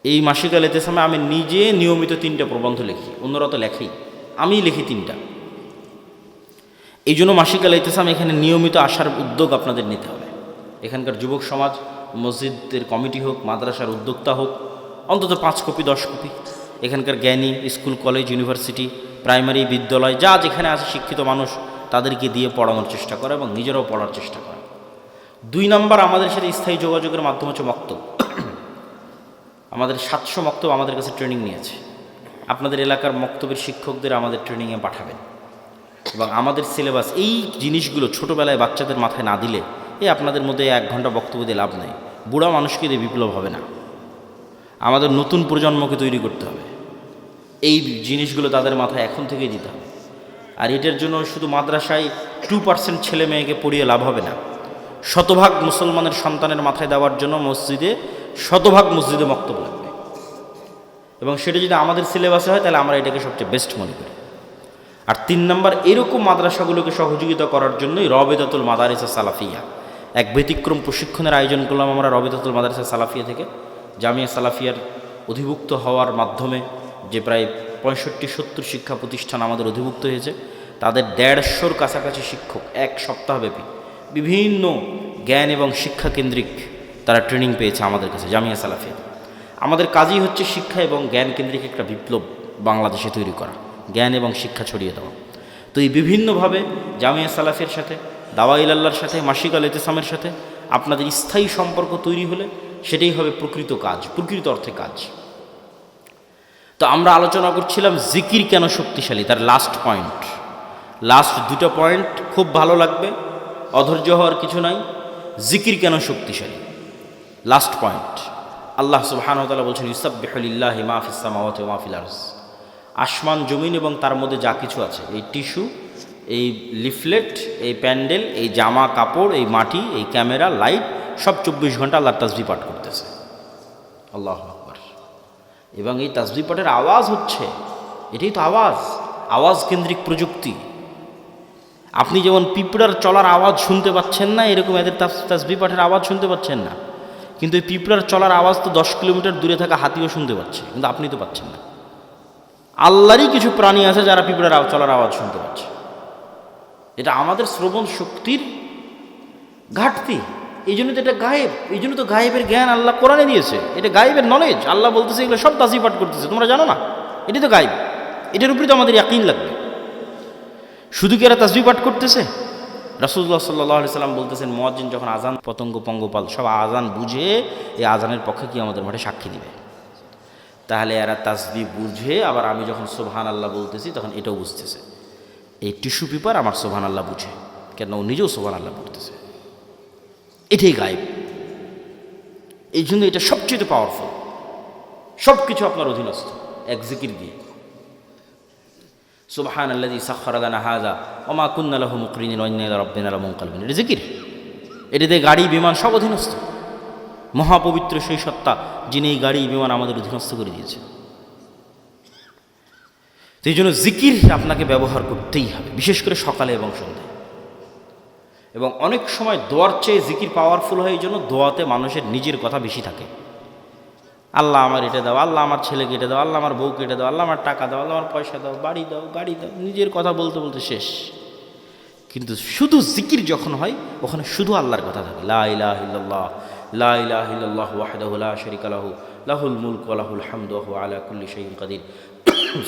এই মাসিক আল ইতিসামে আমি নিজে নিয়মিত 3টা প্রবন্ধ লিখি, অন্যরা তো লেখেই, আমি লিখি 3টা। এই জন্য মাসিক আল ইতিসাম এখানে নিয়মিত আসার উদ্যোগ আপনাদের নিতে হবে। এখানকার যুবক সমাজ, মসজিদের কমিটি হোক, মাদ্রাসার উদ্যোক্তা হোক, অন্তত 5 কপি 10 কপি এখানকার জ্ঞানী, স্কুল, কলেজ, ইউনিভার্সিটি, প্রাইমারি, বিদ্যালয়, যা যেখানে আছে শিক্ষিত মানুষ, তাদেরকে দিয়ে পড়ানোর চেষ্টা করা এবং নিজেরাও পড়ার চেষ্টা করা। 2 নাম্বার, আমাদের সাথে স্থায়ী যোগাযোগের মাধ্যম হচ্ছে মক্তব। আমাদের 700 মক্তব আমাদের কাছে ট্রেনিং নিয়েছে। আপনাদের এলাকার মক্তবের শিক্ষকদের আমাদের ট্রেনিংয়ে পাঠাবেন, এবং আমাদের সিলেবাস এই জিনিসগুলো ছোটোবেলায় বাচ্চাদের মাথায় না দিলে, আপনাদের মধ্যে 1 ঘন্টা বক্তব্য দিয়ে লাভ নেই। বুড়া মানুষকে দিয়ে বিপ্লব হবে না। আমাদের নতুন প্রজন্মকে তৈরি করতে হবে, এই জিনিসগুলো তাদের মাথায় এখন থেকেই দিতে হবে। আর এটার জন্য শুধু মাদ্রাসায় 2% ছেলে মেয়েকে পড়িয়ে লাভ হবে না। 100% মুসলমানের সন্তানের মাথায় দেওয়ার জন্য মসজিদে 100% মসজিদে মক্তব লাগবে, এবং সেটা যদি আমাদের সিলেবাসে হয় তাহলে আমরা এটাকে সবচেয়ে বেস্ট মনে করি। আর 3 নাম্বার, এরকম মাদ্রাসাগুলোকে সহযোগিতা করার জন্যই রবিতাতুল মাদারিস সালাফিয়া, এক ব্যতিক্রম প্রশিক্ষণের আয়োজন করলাম আমরা রবিতাতুল মাদারিস সালাফিয়া থেকে। জামিয়া সালাফিয়ার অধিভুক্ত হওয়ার মাধ্যমে যে প্রায় 65-70 শিক্ষা প্রতিষ্ঠান আমাদের অধিভুক্ত হয়েছে, তাদের 150-র কাছাকাছি শিক্ষক 1 সপ্তাহব্যাপী বিভিন্ন জ্ঞান এবং শিক্ষা কেন্দ্রিক তারা ট্রেনিং পেয়েছে আমাদের কাছে জামিয়া সালাফিয়া। আমাদের কাজই হচ্ছে শিক্ষা এবং জ্ঞান কেন্দ্রিক একটা বিপ্লব বাংলাদেশে তৈরি করা, জ্ঞান এবং শিক্ষা ছড়িয়ে দেওয়া। তো এই বিভিন্নভাবে জামিয়া সালাফিয়ার সাথে, দাওয়া ইলাল্লাহর সাথে, মাসিক আল ইতিসামের সাথে আপনাদের স্থায়ী সম্পর্ক তৈরি হলে সেটাই হবে প্রকৃত কাজ, প্রকৃত অর্থে কাজ। তো আমরা আলোচনা করছিলাম জিকির কেন শক্তিশালী, তার লাস্ট 2টা পয়েন্ট খুব ভালো লাগবে, অধৈর্য হওয়ার কিছু নাই। জিকির কেন শক্তিশালী, লাস্ট পয়েন্ট। আল্লাহ সুবহানাহু ওয়া তাআলা বলছেন, ইউসাব্বিহু লিল্লাহি মা ফিস সামাওয়াতি ওয়া মা ফিল আরজ। আসমান, জমিন এবং তার মধ্যে যা কিছু আছে, এই টিস্যু, এই লিফলেট, এই প্যান্ডেল, এই জামা কাপড়, এই মাটি, এই ক্যামেরা, লাইট, সব 24 ঘন্টা আল্লাহর তাসবিহ পাঠ করতেছে। আল্লাহু আকবার। এবং এই তাসবিহ পাঠের আওয়াজ হচ্ছে, এটাই তো আওয়াজ কেন্দ্রিক প্রযুক্তি। আপনি যেমন পিঁপড়ার চলার আওয়াজ শুনতে পাচ্ছেন না, এরকম এদের তাসবিহ পাঠের আওয়াজ শুনতে পাচ্ছেন না। কিন্তু এই পিঁপড়ার চলার আওয়াজ তো 10 কিলোমিটার দূরে থাকা হাতিও শুনতে পাচ্ছে, কিন্তু আপনি তো পাচ্ছেন না। আল্লাহরই কিছু প্রাণী আছে যারা পিঁপড়ার চলার আওয়াজ শুনতে পাচ্ছে। এটা আমাদের শ্রবণ শক্তির ঘাটতি, এই জন্য তো এটা গায়েব। এই জন্য তো গায়েবের জ্ঞান আল্লাহ কোরআনে দিয়েছে, এটা গায়েবের নলেজ। আল্লাহ বলতেছে এগুলো সব তাসবিহ পাঠ করতেছে, তোমরা জানো না, এটি তো গায়েব। এটার উপরে তো আমাদের ইয়াকিন লাগবে। শুধু কি এরা তাসবিহ পাঠ করতেছে? রাসূলুল্লাহ সাল্লাল্লাহু আলাইহি সাল্লাম বলতেছেন, মুয়াজ্জিন যখন আজান, পতঙ্গ পঙ্গপাল সব আজান বুঝে এই আজানের পক্ষে কি আমাদের মাঠে সাক্ষী দিবে। তাহলে এরা তাসবিহ বুঝে, আবার আমি যখন সুবহানাল্লাহ বলতেছি তখন এটাও বুঝতেছে। এই টিস্যু পেপার আমার সুবহানাল্লাহ বুঝে, কেন ও নিজেও সুবহানাল্লাহ পড়তেছে। এটাই গায়েব। এই জন্য এটা সবচেয়ে পাওয়ারফুল। সব কিছু আপনার অধীনস্থ এক জিকির দিয়ে। সুবহানাল্লাযী সাখখারা লানা হাযা ওয়া মা কুন্না লাহু মুকরিনিন ওয়া ইন্না ইলা রাব্বিনা লামুনকালিবুন। এটা জিকির। এটাতে গাড়ি বিমান সব অধীনস্থ। মহাপবিত্র সেই সত্তা যিনি এই গাড়ি বিমান আমাদের অধীনস্থ করে দিয়েছে। তো এই জন্য জিকির আপনাকে ব্যবহার করতেই হবে, বিশেষ করে সকালে এবং সন্ধ্যায়। এবং অনেক সময় দোয়ার চেয়ে জিকির পাওয়ারফুল হয়, এই জন্য দোয়াতে মানুষের নিজের কথা বেশি থাকে। আল্লাহ আমার এটা দাও, আল্লাহ আমার ছেলেকে এটা দাও, আল্লাহ আমার বউকে এটা দাও, আল্লাহ আমার টাকা দাও, আল্লাহ আমার পয়সা দাও, বাড়ি দাও, গাড়ি দাও, নিজের কথা বলতে বলতে শেষ। কিন্তু শুধু জিকির যখন হয়, ওখানে শুধু আল্লাহর কথা থাকে। লা ইলাহা ইল্লাল্লাহ, লা ইলাহা ইল্লাল্লাহু ওয়াহদাহু লা শারীকা লাহু, লাহুল মুলকু ওয়া লাহুল হামদু ওয়া হুয়া আলা কুল্লি শাইইন কাদির,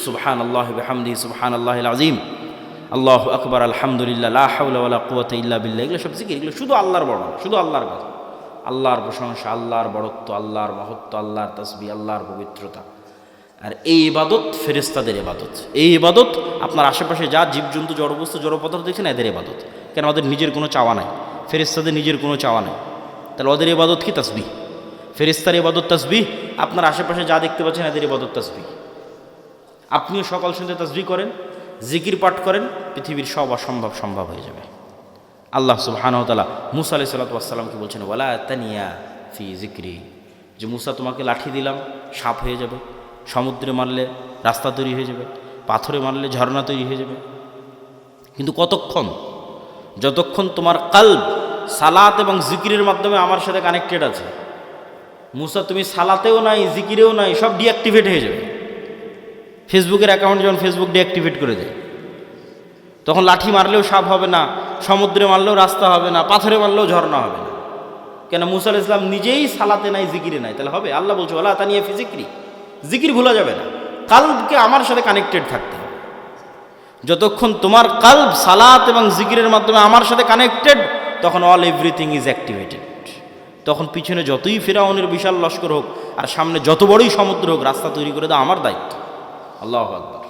সুবহানাল্লাহি ওয়া বিহামদিহি সুবহানাল্লাহিল আযীম, আল্লাহু আকবার, আলহামদুলিল্লাহ, লা হাওলা ওয়া লা কুওয়াতা ইল্লা বিল্লাহ। এগুলো সব জিকির, এগুলো শুধু আল্লাহর বর্ণনা, শুধু আল্লাহর কথা, আল্লাহর প্রশংসা, আল্লাহর বড়ত্ব, আল্লাহর মহত্ব, আল্লাহর তাসবিহ, আল্লাহর পবিত্রতা। আর এই ইবাদত ফেরেশতাদের ইবাদত। এই ইবাদত আপনার আশেপাশে যা জীবজন্তু, জড়বস্তু, জড় পদার্থ দেখছেন, এদের ইবাদত। কেন? ওদের নিজের কোনো চাওয়া নাই, ফেরেশতাদের নিজের কোনো চাওয়া নাই। তাহলে ওদের ইবাদত কি? তাসবিহ। ফেরেশতার ইবাদত তাসবিহ। আপনার আশেপাশে যা দেখতে পাচ্ছেন, এদের ইবাদত তাসবিহ। আপনিও সকাল সন্ধ্যা তাসবিহ করেন, জিকির পাঠ করেন, পৃথিবীর সব অসম্ভব সম্ভব হয়ে যাবে। আল্লাহ সুবহানাহু ওয়া তাআলা মূসা আলাইহিস সালাতু ওয়াস সালামকে বলছেন, ওয়ালা তানিয়া ফি যিকরি, যে মূসা তোমাকে লাঠি দিলাম, সাপ হয়ে যাবে, সমুদ্রে মারলে রাস্তা তৈরি হয়ে যাবে, পাথরে মারলে ঝর্ণা তৈরি হয়ে যাবে। কিন্তু কতক্ষণ? যতক্ষণ তোমার কলব সালাত এবং জিকিরের মাধ্যমে আমার সাথে কানেক্টেড আছে। মূসা তুমি সালাতেও নাই, জিকিরেও নাই, সব ডিঅ্যাক্টিভেট হয়ে যাবে। ফেসবুকের অ্যাকাউন্ট যখন ফেসবুক ডিঅ্যাক্টিভেট করে দেয়, তখন লাঠি মারলেও সাপ হবে না, সমুদ্রে মারলেও রাস্তা হবে না, পাথরে মারলেও ঝর্ণা হবে না। কেন? মূসা আলাইহিস সালাম নিজেই সালাতে নাই, জিকিরে নাই। তাহলে হবে? আল্লাহ বলছে, ওয়ালা তানিয়া ফি যিকরি, জিকির ভোলা যাবে না। কলবকে আমার সাথে কানেক্টেড থাকতে হবে। যতক্ষণ তোমার কলব সালাত এবং জিকিরের মাধ্যমে আমার সাথে কানেক্টেড, তখন অল এভরিথিং ইজ অ্যাক্টিভেটেড। তখন পিছনে যতই ফিরআউনের বিশাল লস্কর হোক, আর সামনে যত বড়ই সমুদ্র হোক, রাস্তা তৈরি করে দেওয়া আমার দায়িত্ব। আল্লাহু আকবার।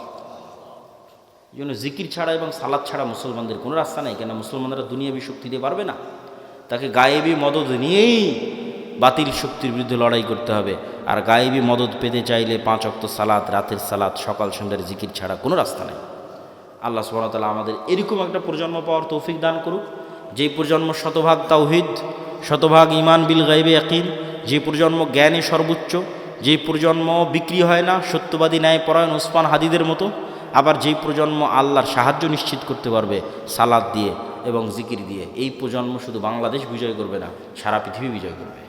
এই জন্য জিকির ছাড়া এবং সালাত ছাড়া মুসলমানদের কোনো রাস্তা নেই। কেন? মুসলমানরা দুনিয়াবী শক্তি দিয়ে পারবে না। তাকে গায়েবী মদদ নিয়েই বাতিল শক্তির বিরুদ্ধে লড়াই করতে হবে। আর গায়েবী মদদ পেতে চাইলে 5 ওয়াক্ত সালাত, রাতের সালাত, সকাল সন্ধ্যার জিকির ছাড়া কোনো রাস্তা নেই। আল্লাহ সুবহানাহু ওয়া তাআলা আমাদের এরকম একটা প্রজন্ম পাওয়ার তৌফিক দান করুক, যেই প্রজন্ম শতভাগ তাওহীদ, শতভাগ ঈমান বিল গায়বে ইয়াকিন, যে প্রজন্ম জ্ঞানে সর্বোচ্চ, যেই প্রজন্ম বিক্রি হয় না, সত্যবাদী ন্যায়পরায়ণ ওসমান হাদিদের মতো। আবার যেই প্রজন্ম আল্লাহর সাহায্য নিশ্চিত করতে পারবে সালাত দিয়ে এবং জিকির দিয়ে। এই প্রজন্ম শুধু বাংলাদেশ বিজয় করবে না, সারা পৃথিবী বিজয় করবে।